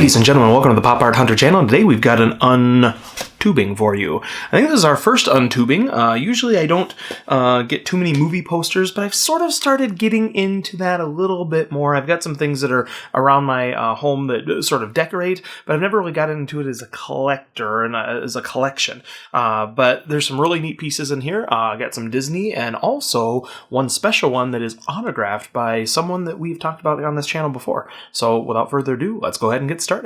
Ladies and gentlemen, welcome to the Pop Art Hunter channel. Today we've got an untubing for you. I think this is our first untubing. Usually I don't get too many movie posters, but I've sort of started getting into that a little bit more. I've got some things that are around my home that sort of decorate, but I've never really gotten into it as a collector and as a collection. But there's some really neat pieces in here. I got some Disney and also one special one that is autographed by someone that we've talked about on this channel before. So without further ado, let's go ahead and get started.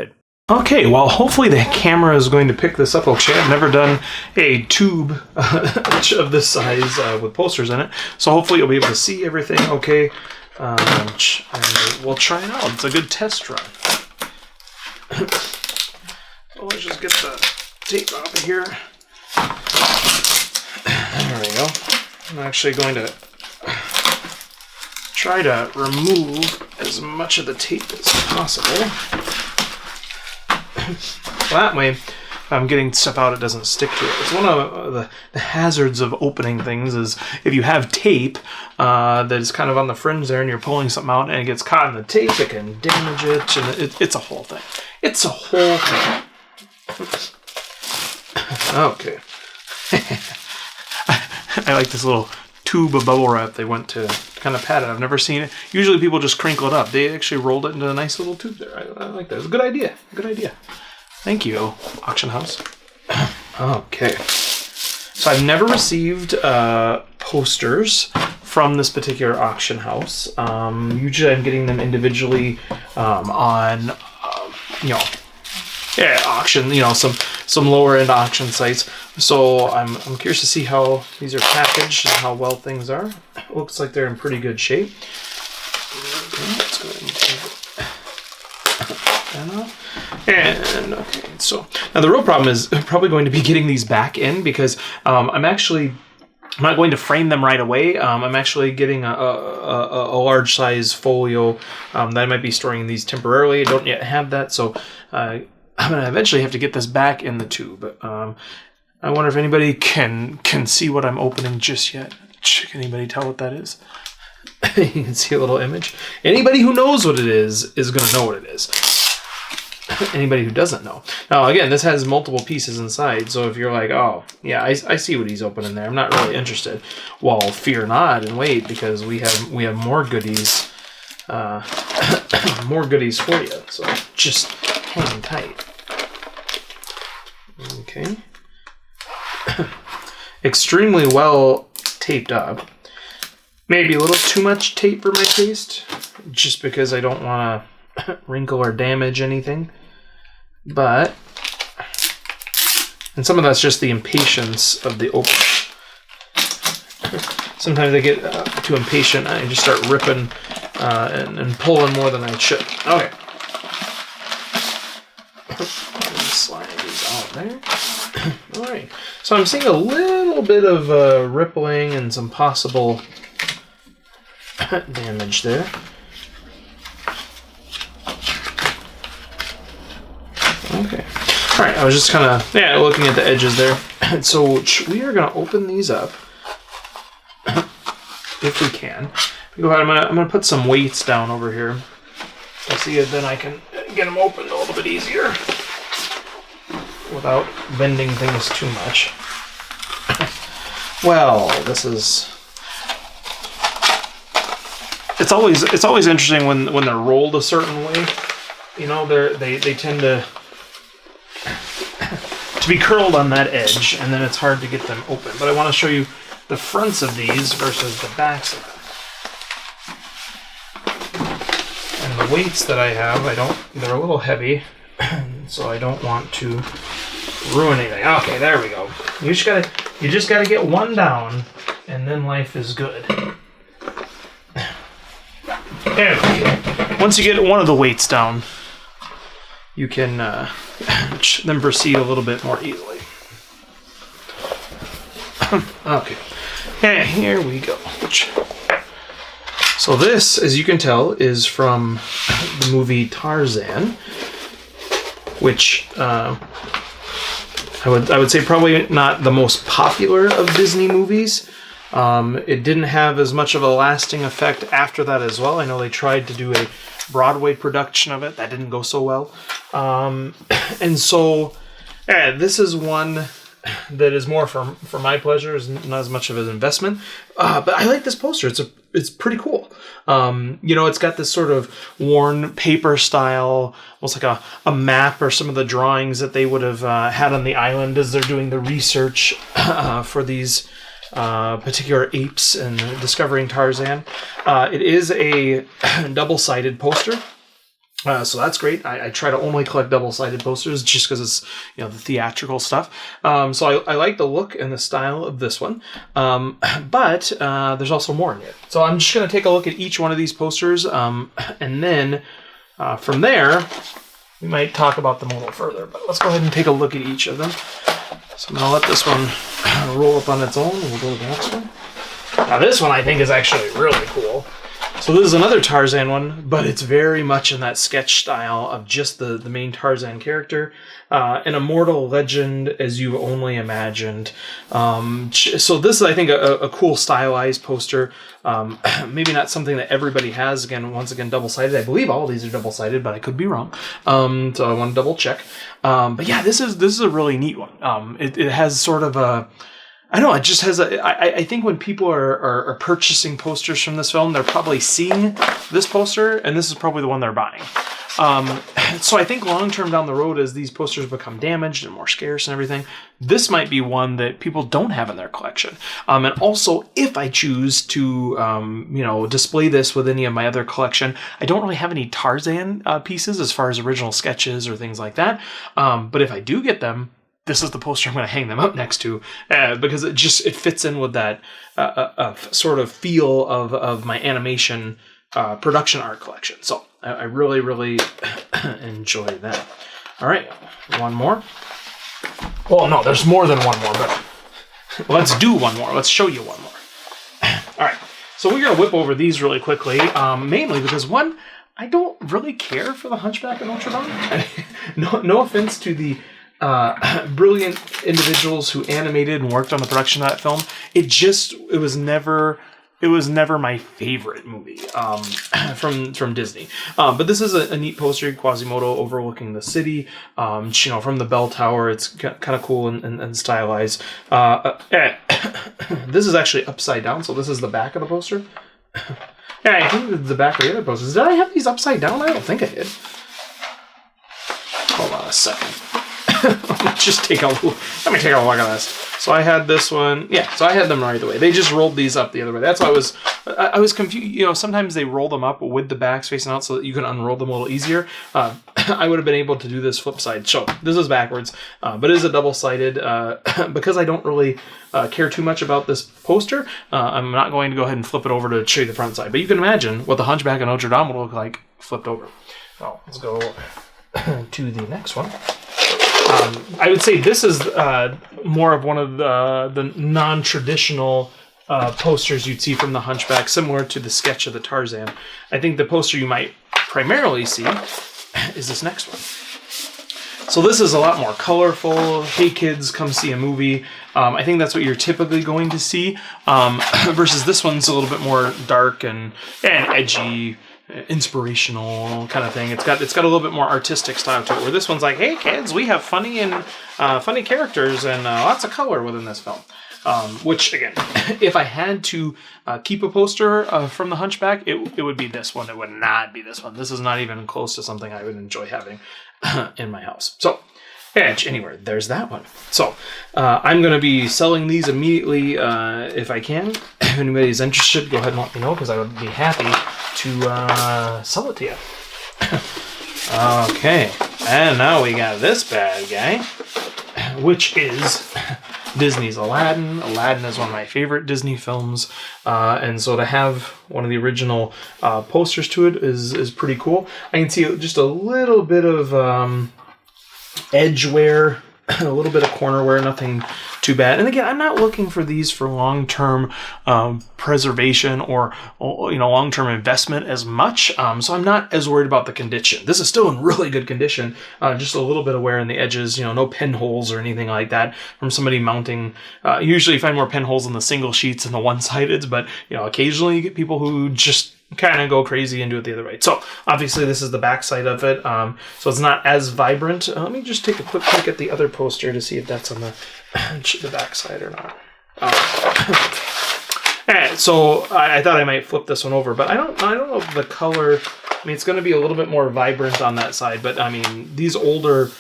Okay, well, hopefully the camera is going to pick this up okay. I've never done a tube of this size with posters in it, so hopefully you'll be able to see everything okay. And we'll try it out. It's a good test run. So let's just get the tape off of here. There we go. I'm actually going to try to remove as much of the tape as possible. That way, if I'm getting stuff out, it doesn't stick to it. It's one of the hazards of opening things is if you have tape that is kind of on the fringe there and you're pulling something out and it gets caught in the tape, it can damage it, and it's a whole thing. It's a whole thing. Okay. I like this little tube of bubble wrap they went to kind of pat it. I've never seen it. Usually people just crinkle it up. They actually rolled it into a nice little tube there. I like that. It's a good idea. Good idea. Thank you, auction house. Okay. So I've never received posters from this particular auction house. Usually I'm getting them individually on, auction, some lower end auction sites. So I'm curious to see how these are packaged and how well things are. Looks like they're in pretty good shape. Okay, let's go ahead and take that off. And okay, so now the real problem is probably going to be getting these back in because I'm not going to frame them right away. I'm actually getting a large size folio that I might be storing these temporarily. I don't yet have that, so I'm going to eventually have to get this back in the tube. I wonder if anybody can see what I'm opening just yet. Can anybody tell what that is? You can see a little image. Anybody who knows what it is going to know what it is. Anybody who doesn't know. Now, again, this has multiple pieces inside, so if you're like, oh, yeah, I see what he's opening there. I'm not really interested. Well, fear not and wait, because we have more goodies, more goodies for you. So just hang tight. Okay. Extremely well taped up. Maybe a little too much tape for my taste, just because I don't want to wrinkle or damage anything. But, and some of that's just the impatience of the opening. Sometimes I get too impatient and I just start ripping and pulling more than I should. Okay. Slide these out there. Alright. So I'm seeing a little bit of rippling and some possible damage there. Okay. Alright, I was just kind of, looking at the edges there. So we are going to open these up, if we can. Go ahead, I'm going to put some weights down over here. I see it, then I can get them opened a little bit easier without bending things too much. Well, this is... It's always interesting when they're rolled a certain way. They tend to be curled on that edge, and then it's hard to get them open. But I want to show you the fronts of these versus the backs of them. And the weights that I have, they're a little heavy, so I don't want to ruin anything. Okay, there we go. You just gotta get one down, and then life is good. There we go. Once you get one of the weights down, you can then proceed a little bit more easily. Okay, and here we go. So this, as you can tell, is from the movie Tarzan, which I would say probably not the most popular of Disney movies. It didn't have as much of a lasting effect after that as well. I know they tried to do a Broadway production of it. That didn't go so well. And so, yeah, this is one that is more for my pleasure, is not as much of an investment. But I like this poster. It's pretty cool. It's got this sort of worn paper style, almost like a map or some of the drawings that they would have had on the island as they're doing the research for these particular apes and discovering Tarzan. It is a double-sided poster. So that's great. I try to only collect double-sided posters just because it's, the theatrical stuff. So I like the look and the style of this one. But there's also more in it. So I'm just going to take a look at each one of these posters. And then from there, we might talk about them a little further. But let's go ahead and take a look at each of them. So I'm going to let this one roll up on its own. And we'll go to the next one. Now this one I think is actually really cool. So this is another Tarzan one, but it's very much in that sketch style of just the main Tarzan character. An immortal legend as you only imagined. So this is, I think, a cool stylized poster. Maybe not something that everybody has. Once again, double-sided. I believe all of these are double-sided, but I could be wrong. So I want to double check. But yeah, this is a really neat one. It has sort of a... I don't know, it just has I think when people are purchasing posters from this film, they're probably seeing this poster, and this is probably the one they're buying. So I think long-term down the road, as these posters become damaged and more scarce and everything, this might be one that people don't have in their collection. And also, if I choose to, display this with any of my other collection, I don't really have any Tarzan pieces as far as original sketches or things like that. But if I do get them, this is the poster I'm going to hang them up next to, because it fits in with that sort of feel of my animation production art collection. So I really, really enjoy that. All right, one more. Well, no, there's more than one more, but let's do one more. Let's show you one more. All right, so we're going to whip over these really quickly, mainly because, one, I don't really care for the Hunchback of Notre Dame. No offense to the brilliant individuals who animated and worked on the production of that film. It was never my favorite movie from Disney. But this is a neat poster, Quasimodo overlooking the city. From the bell tower. It's kind of cool and stylized. This is actually upside down, so this is the back of the poster. Yeah, I think it's the back of the other posters. Did I have these upside down? I don't think I did. Hold on a second. Let me take a look at this. So I had this one. Yeah, so I had them right away. They just rolled these up the other way. That's why I was confused. Sometimes they roll them up with the backs facing out so that you can unroll them a little easier. I would have been able to do this flip side. So this is backwards, but it is a double-sided. Because I don't really care too much about this poster, I'm not going to go ahead and flip it over to show you the front side. But you can imagine what the Hunchback of Notre Dame would look like flipped over. So let's go to the next one. I would say this is more of one of the non-traditional posters you'd see from the Hunchback, similar to the sketch of the Tarzan. I think the poster you might primarily see is this next one. So this is a lot more colorful. Hey kids, come see a movie. I think that's what you're typically going to see, versus this one's a little bit more dark and edgy, inspirational kind of thing. It's got a little bit more artistic style to it, where this one's like, hey kids, we have funny characters and lots of color within this film. Which, again, if I had to keep a poster from the Hunchback, it would be this one. It would not be this one. This is not even close to something I would enjoy having in my house. So, anyway, there's that one. So, I'm going to be selling these immediately if I can. If anybody's interested, go ahead and let me know, because I would be happy to sell it to you. Okay, and now we got this bad guy, which is Disney's Aladdin. Aladdin is one of my favorite Disney films, and so to have one of the original posters to it is pretty cool. I can see just a little bit of edge wear, a little bit of corner wear, nothing too bad. And again, I'm not looking for these for long-term preservation or long-term investment as much. So I'm not as worried about the condition. This is still in really good condition. Just a little bit of wear in the edges. No pinholes or anything like that from somebody mounting. Usually, you find more pinholes in the single sheets and the one-sided, but occasionally you get people who just kind of go crazy and do it the other way. So obviously this is the back side of it. So it's not as vibrant. Let me just take a quick look at the other poster to see if that's on the back side or not. Alright, so I thought I might flip this one over, but I don't know if the color, it's going to be a little bit more vibrant on that side, but these older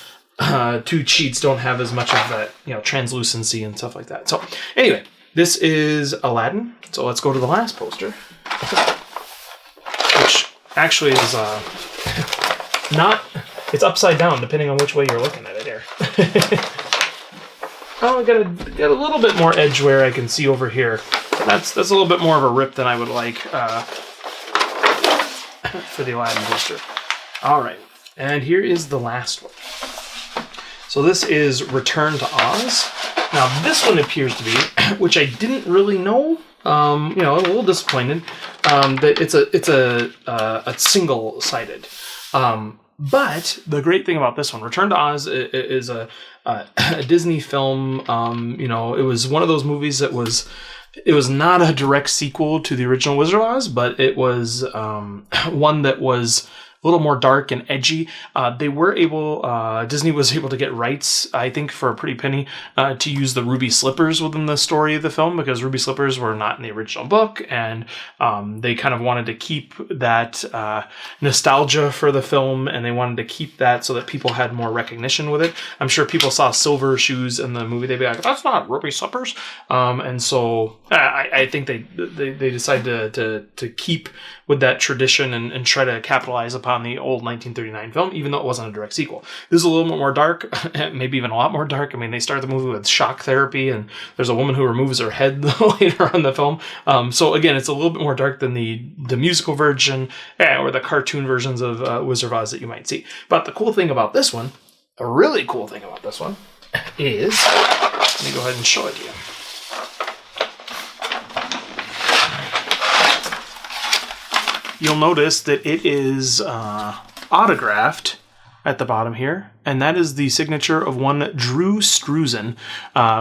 two sheets don't have as much of that, translucency and stuff like that. So anyway, this is Aladdin. So let's go to the last poster, which actually is it's upside down depending on which way you're looking at it here. Oh, I got a little bit more edge where I can see over here. That's a little bit more of a rip than I would like for the Aladdin poster. All right, and here is the last one. So this is Return to Oz. Now this one appears to be, which I didn't really know. A little disappointed that it's a single-sided. But the great thing about this one, Return to Oz, is a Disney film. It was one of those movies that it was not a direct sequel to the original Wizard of Oz, but it was one that was a little more dark and edgy. Disney was able to get rights, I think, for a pretty penny, to use the ruby slippers within the story of the film, because ruby slippers were not in the original book, and they kind of wanted to keep that nostalgia for the film, and they wanted to keep that so that people had more recognition with it. I'm sure people saw silver shoes in the movie, they'd be like, that's not ruby slippers. And so I think they decided to keep with that tradition and try to capitalize upon the old 1939 film, even though it wasn't a direct sequel. This is a little bit more dark, maybe even a lot more dark. They start the movie with shock therapy, and there's a woman who removes her head later on in the film. So again, it's a little bit more dark than the musical version or the cartoon versions of Wizard of Oz that you might see. But the cool thing about this one, a really cool thing about this one, is, let me go ahead and show it to you. You'll notice that it is autographed at the bottom here, and that is the signature of one Drew Struzan,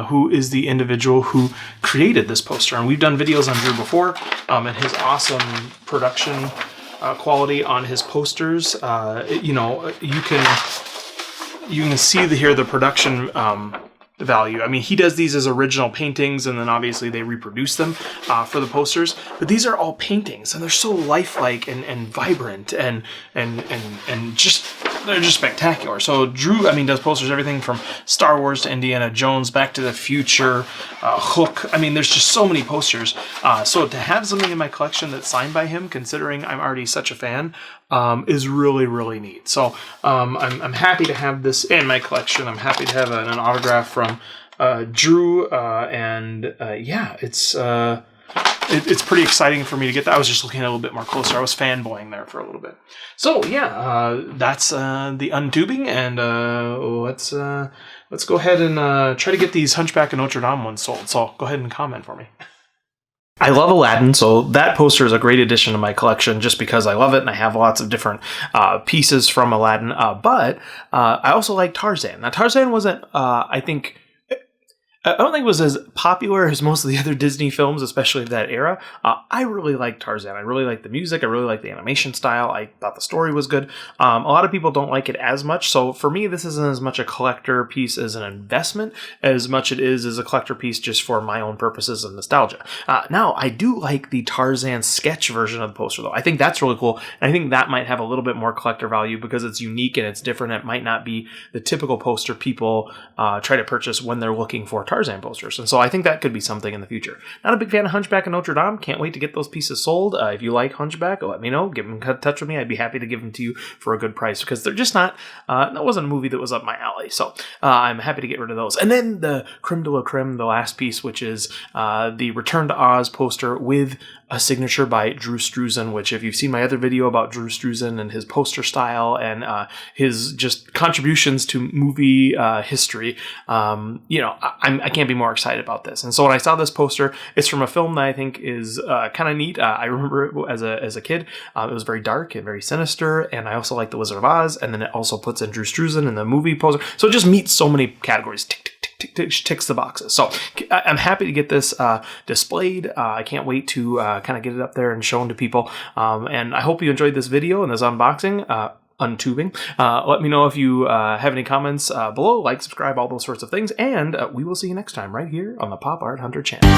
who is the individual who created this poster. And we've done videos on Drew before, and his awesome production quality on his posters. You can see here the production value. He does these as original paintings, and then obviously they reproduce them for the posters. But these are all paintings, and they're so lifelike and vibrant and just they're just spectacular. So Drew, does posters everything from Star Wars to Indiana Jones, Back to the Future, Hook. There's just so many posters. So to have something in my collection that's signed by him, considering I'm already such a fan, is really, really neat. So I'm happy to have this in my collection. I'm happy to have an autograph from Drew, it's pretty exciting for me to get that. I was just looking at it a little bit more closer. I was fanboying there for a little bit. So that's the untubing, and let's go ahead and try to get these Hunchback of Notre Dame ones sold. So go ahead and comment for me. I love Aladdin, so that poster is a great addition to my collection just because I love it, and I have lots of different pieces from Aladdin. But I also like Tarzan. Now, Tarzan wasn't, I don't think it was as popular as most of the other Disney films, especially of that era. I really liked Tarzan. I really liked the music. I really liked the animation style. I thought the story was good. A lot of people don't like it as much. So for me, this isn't as much a collector piece as an investment as much it is as a collector piece just for my own purposes of nostalgia. Now, I do like the Tarzan sketch version of the poster, though. I think that's really cool. And I think that might have a little bit more collector value because it's unique and it's different. It might not be the typical poster people try to purchase when they're looking for Tarzan posters. And so I think that could be something in the future. Not a big fan of Hunchback of Notre Dame. Can't wait to get those pieces sold. If you like Hunchback, let me know. Get in touch with me. I'd be happy to give them to you for a good price because they're just not, that wasn't a movie that was up my alley. So I'm happy to get rid of those. And then the creme de la creme, the last piece, which is the Return to Oz poster with a signature by Drew Struzan, which if you've seen my other video about Drew Struzan and his poster style and his just contributions to movie history, I can't be more excited about this. And so when I saw this poster, it's from a film that I think is kind of neat. I remember it as a kid. It was very dark and very sinister, and I also like The Wizard of Oz, and then it also puts in Drew Struzan in the movie poster. So it just meets so many categories. Ticks the boxes. So I'm happy to get this displayed. I can't wait to kind of get it up there and shown to people. And I hope you enjoyed this video and this unboxing. Untubing. Let me know if you have any comments below. Like, subscribe, all those sorts of things. And we will see you next time right here on the Pop Art Hunter channel.